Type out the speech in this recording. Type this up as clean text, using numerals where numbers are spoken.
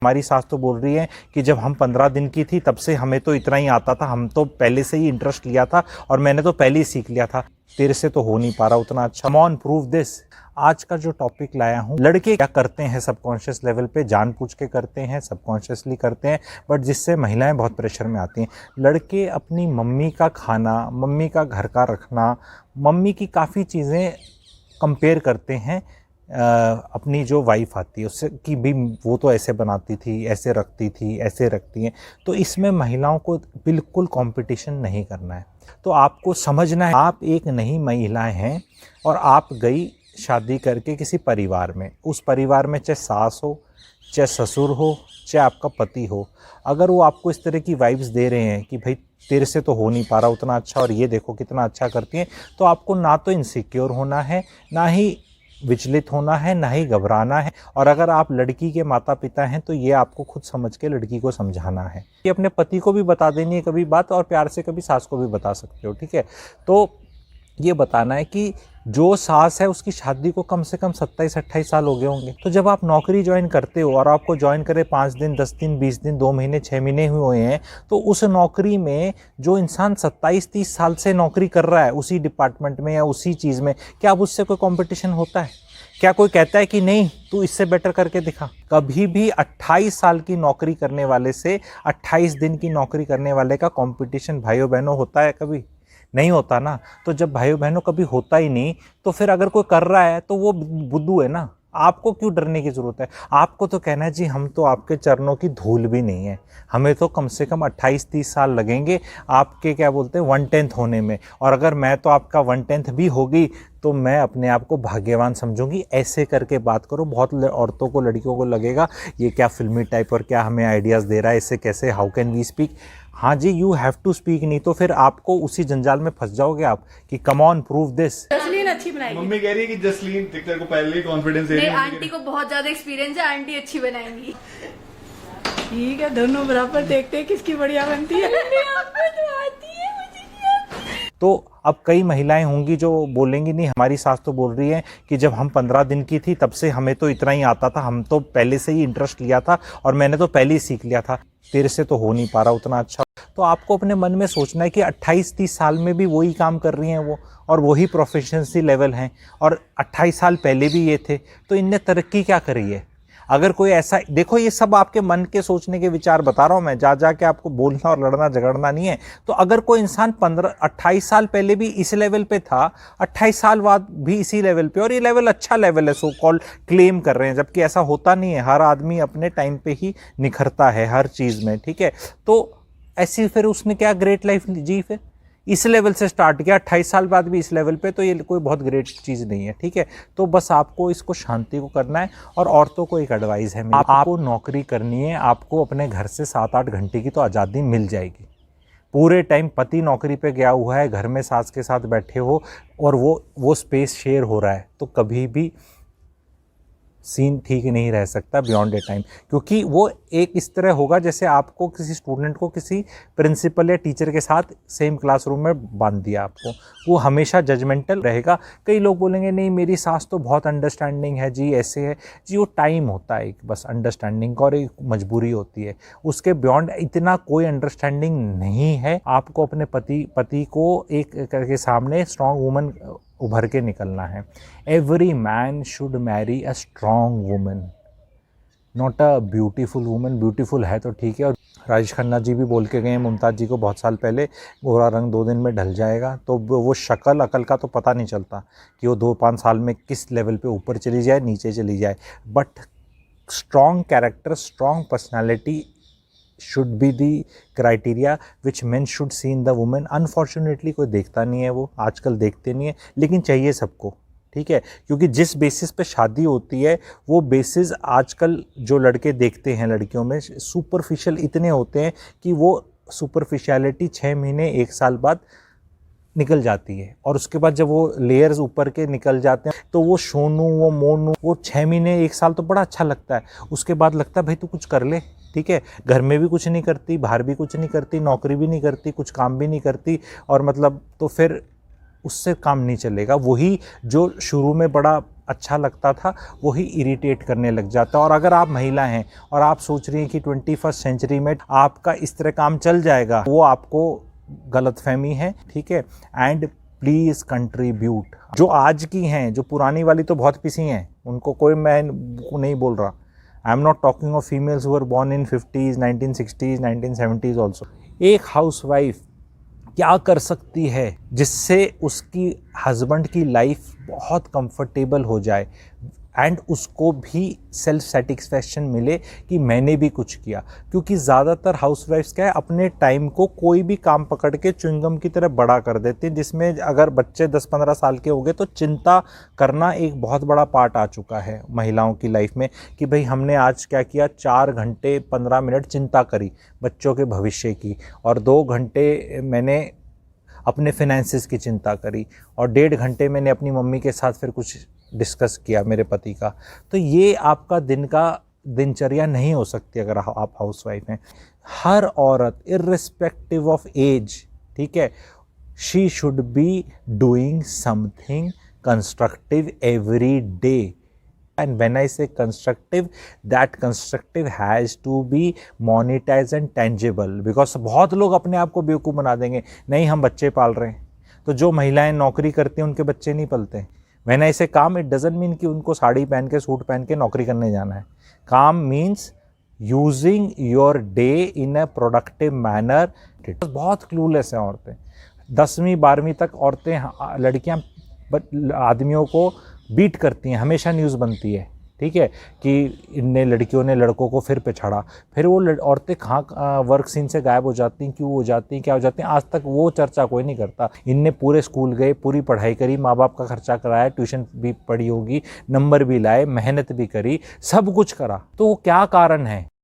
हमारी सास तो बोल रही है कि जब हम 15 दिन की थी तब से हमें तो इतना ही आता था, हम तो पहले से ही इंटरेस्ट लिया था और मैंने तो पहले ही सीख लिया था, तेरे से तो हो नहीं पा रहा उतना अच्छा। Come on prove this. आज का जो टॉपिक लाया हूँ, लड़के क्या करते हैं सबकॉन्शियस लेवल पे, जानबूझ के करते हैं, सबकॉन्शियसली करते हैं, बट जिससे महिलाएं बहुत प्रेशर में आती हैं। लड़के अपनी मम्मी का खाना, मम्मी का घर का रखना, मम्मी की काफ़ी चीज़ें कंपेयर करते हैं अपनी जो वाइफ आती है उससे, कि भी वो तो ऐसे बनाती थी, ऐसे रखती थी, ऐसे रखती हैं। तो इसमें महिलाओं को बिल्कुल कंपटीशन नहीं करना है। तो आपको समझना है, आप एक नई महिला हैं और आप गई शादी करके किसी परिवार में, उस परिवार में चाहे सास हो, चाहे ससुर हो, चाहे आपका पति हो, अगर वो आपको इस तरह की वाइब्स दे रहे हैं कि भाई तेरे से तो हो नहीं पा रहा उतना अच्छा और ये देखो कितना अच्छा करती हैं, तो आपको ना तो इनसिक्योर होना है, ना ही विचलित होना है, ना ही घबराना है। और अगर आप लड़की के माता पिता हैं तो ये आपको खुद समझ के लड़की को समझाना है। ये अपने पति को भी बता देनी है कभी बात, और प्यार से कभी सास को भी बता सकते हो, ठीक है। तो ये बताना है कि जो सास है उसकी शादी को कम से कम 27-28 साल हो गए होंगे। तो जब आप नौकरी ज्वाइन करते हो और आपको ज्वाइन करे 5 दिन, 10 दिन, 20 दिन, 2 महीने, 6 महीने हुए हैं, तो उस नौकरी में जो इंसान 27-30 साल से नौकरी कर रहा है उसी डिपार्टमेंट में या उसी चीज़ में, क्या अब उससे कोई कंपटीशन होता है? क्या कोई कहता है कि नहीं तू इससे बेटर करके दिखा? कभी भी 28 साल की नौकरी करने वाले से 28 दिन की नौकरी करने वाले का कंपटीशन भाइयों बहनों होता है? कभी नहीं होता ना। तो जब भाइयों बहनों कभी होता ही नहीं, तो फिर अगर कोई कर रहा है तो वो बुद्धू है ना। आपको क्यों डरने की ज़रूरत है? आपको तो कहना है जी हम तो आपके चरणों की धूल भी नहीं है, हमें तो कम से कम 28-30 साल लगेंगे आपके क्या बोलते हैं 1/10 होने में, और अगर मैं तो आपका 1/10 भी होगी तो मैं अपने आप को भाग्यवान समझूंगी। ऐसे करके बात करो। बहुत औरतों को, लड़कियों को लगेगा ये क्या फिल्मी टाइप और क्या हमें आइडियाज़ दे रहा है, इससे कैसे, हाउ कैन वी स्पीक। हाँ जी, यू हैव टू स्पीक, नहीं तो फिर आपको उसी जंजाल में फंस जाओगे आप कि come on prove this. Jasleen अच्छी बनाएगी। मम्मी कह रही है कि जसलीन तेरे को पहले ही कॉन्फिडेंस दे रही है। आंटी को बहुत ज्यादा एक्सपीरियंस है, आंटी अच्छी बनाएंगी। ठीक है, दोनों बराबर देखते हैं किसकी बढ़िया बनती है। तो अब कई महिलाएं होंगी जो बोलेंगी नहीं, हमारी सास तो बोल रही है कि जब हम 15 दिन की थी तब से हमें तो इतना ही आता था, हम तो पहले से ही इंटरेस्ट लिया था और मैंने तो पहले ही सीख लिया था, तेरे से तो हो नहीं पा रहा उतना अच्छा। तो आपको अपने मन में सोचना है कि 28-30 साल में भी वही काम कर रही हैं वो, और वही प्रोफेशनसी लेवल हैं, और 28 साल पहले भी ये थे, तो इनने तरक्की क्या करी है? अगर कोई ऐसा, देखो ये सब आपके मन के सोचने के विचार बता रहा हूँ मैं, जा के आपको बोलना और लड़ना झगड़ना नहीं है। तो अगर कोई इंसान 28 साल पहले भी इस लेवल पे था, 28 साल बाद भी इसी लेवल पे, और ये लेवल अच्छा लेवल है सो कॉल्ड क्लेम कर रहे हैं, जबकि ऐसा होता नहीं है। हर आदमी अपने टाइम पे ही निखरता है हर चीज़ में, ठीक है। तो ऐसी फिर उसने क्या ग्रेट लाइफ जी, फिर इस लेवल से स्टार्ट किया, 28 साल बाद भी इस लेवल पे, तो ये कोई बहुत ग्रेट चीज़ नहीं है, ठीक है। तो बस आपको इसको शांति को करना है। और औरतों को एक एडवाइस है, आपको नौकरी करनी है, आपको अपने घर से 7-8 घंटे की तो आज़ादी मिल जाएगी। पूरे टाइम पति नौकरी पे गया हुआ है, घर में सास के साथ बैठे हो और वो स्पेस शेयर हो रहा है, तो कभी भी सीन ठीक नहीं रह सकता बियॉन्ड ए टाइम, क्योंकि वो एक इस तरह होगा जैसे आपको किसी स्टूडेंट को किसी प्रिंसिपल या टीचर के साथ सेम क्लासरूम में बांध दिया आपको, वो हमेशा जजमेंटल रहेगा। कई लोग बोलेंगे नहीं मेरी सास तो बहुत अंडरस्टैंडिंग है जी, ऐसे है जी, वो टाइम होता है एक बस अंडरस्टैंडिंग का, और एक मजबूरी होती है, उसके बियॉन्ड इतना कोई अंडरस्टैंडिंग नहीं है। आपको अपने पति को एक करके सामने स्ट्रॉन्ग वुमन उभर के निकलना है। Every man should marry a strong woman, not a beautiful woman. Beautiful है तो ठीक है, और राजेश खन्ना जी भी बोल के गए हैं मुमताज़ जी को बहुत साल पहले, गोरा रंग 2 दिन में ढल जाएगा। तो वो शक्ल अकल का तो पता नहीं चलता कि वो 2-5 साल में किस लेवल पे ऊपर चली जाए, नीचे चली जाए, but strong character, strong personality should be the criteria which main should see in the women. Unfortunately कोई देखता नहीं है, वो आजकल देखते नहीं है, लेकिन चाहिए सबको, ठीक है। क्योंकि जिस बेसिस पे शादी होती है वो बेसिस आजकल जो लड़के देखते हैं लड़कियों में सुपरफिशियल इतने होते हैं कि वो सुपरफिशियलिटी 6 महीने 1 साल बाद निकल जाती है, और उसके बाद जब वो लेयर्स ऊपर के निकल जाते हैं तो वो सोनू, वो मोनू, वो 6 महीने 1 साल तो बड़ा अच्छा लगता है, उसके बाद लगता है भाई तू कुछ कर ले, ठीक है। घर में भी कुछ नहीं करती, बाहर भी कुछ नहीं करती, नौकरी भी नहीं करती, कुछ काम भी नहीं करती, और मतलब तो फिर उससे काम नहीं चलेगा। वही जो शुरू में बड़ा अच्छा लगता था वही इरिटेट करने लग जाता है। और अगर आप महिला हैं और आप सोच रही हैं कि 21st सेंचुरी में आपका इस तरह काम चल जाएगा, वो आपको गलतफहमी है, ठीक है। And please contribute. जो आज की हैं, जो पुरानी वाली तो बहुत पिसी हैं, उनको कोई मैं नहीं बोल रहा। I am not talking of females who were born in 50s, 1960s, 1970s also. एक हाउसवाइफ क्या कर सकती है जिससे उसकी हस्बैंड की लाइफ बहुत कंफर्टेबल हो जाए एंड उसको भी सेल्फ सेटिस्फैक्शन मिले कि मैंने भी कुछ किया। क्योंकि ज़्यादातर हाउसवाइफ्स क्या है, अपने टाइम को कोई भी काम पकड़ के च्युइंगम की तरह बड़ा कर देते हैं, जिसमें अगर बच्चे 10-15 साल के हो गए तो चिंता करना एक बहुत बड़ा पार्ट आ चुका है महिलाओं की लाइफ में कि भाई हमने आज क्या किया, 4 घंटे 15 मिनट चिंता करी बच्चों के भविष्य की, और 2 घंटे मैंने अपने फिनेंसेस की चिंता करी, और 1.5 घंटे मैंने अपनी मम्मी के साथ फिर कुछ डिस्कस किया मेरे पति का। तो ये आपका दिन का दिनचर्या नहीं हो सकती अगर आप हाउसवाइफ हैं। हर औरत इर्रिस्पेक्टिव ऑफ एज, ठीक है, she should be doing something constructive every day. And when I say constructive, that constructive has to be monetized and tangible, because बहुत लोग अपने आप को बेवकूफ़ बना देंगे, नहीं हम बच्चे पाल रहे हैं। तो जो महिलाएं नौकरी करती हैं उनके बच्चे नहीं पलते। When I say काम, it doesn't mean कि उनको साड़ी पहन के सूट पहन के नौकरी करने जाना है। काम means using your day in a productive manner। बहुत क्लूलेस हैं औरतें। 10वीं 12वीं तक औरतें, लड़कियां आदमियों को बीट करती हैं, हमेशा न्यूज़ बनती है, ठीक है, कि इनने लड़कियों ने लड़कों को फिर पिछाड़ा। फिर वो औरतें कहाँ वर्क सीन से गायब हो जाती हैं, क्यों हो जाती हैं, क्या हो जाती हैं, आज तक वो चर्चा कोई नहीं करता। इनने पूरे स्कूल गए, पूरी पढ़ाई करी, माँ बाप का खर्चा कराया, ट्यूशन भी पढ़ी होगी, नंबर भी लाए, मेहनत भी करी, सब कुछ करा, तो क्या कारण है?